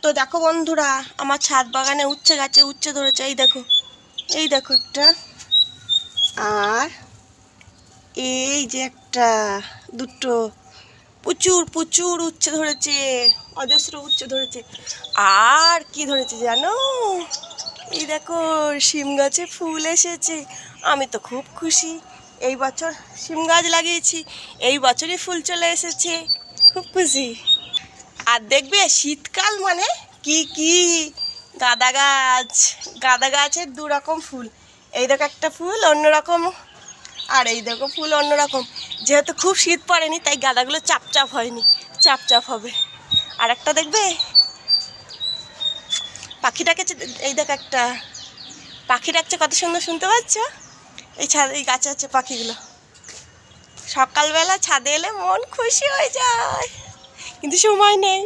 তো দেখো বন্ধুরা, আমার ছাদ বাগানে উচ্ছে গাছে উচ্ছে ধরেছে। এই দেখো একটা, আর এই যে একটা, দুটো, প্রচুর প্রচুর উচ্ছে ধরেছে, অজস্র উচ্ছে ধরেছে। আর কি ধরেছে জানো? এই দেখো, শিম গাছে ফুল এসেছে। আমি তো খুব খুশি। এই বছর শিম গাছ লাগিয়েছি, এই বছরই ফুল চলে এসেছে, খুব খুশি। আর দেখবে শীতকাল মানে কি কি, গাঁদা গাছের দু রকম ফুল। এই দেখো একটা ফুল অন্যরকম, আর এই দেখো ফুল অন্যরকম। যেহেতু খুব শীত পড়েনি তাই গাঁদাগুলো চাপচাপ হয়নি, চাপচাপ হবে। আর একটা দেখবে পাখি ডাকেছে, এই দেখো একটা পাখি ডাকছে, কত সুন্দর শুনতে পাচ্ছ? এই গাছে আছে পাখিগুলো। সকালবেলা ছাদে এলে মন খুশি হয়ে যায়, কিন্তু সময় নেই।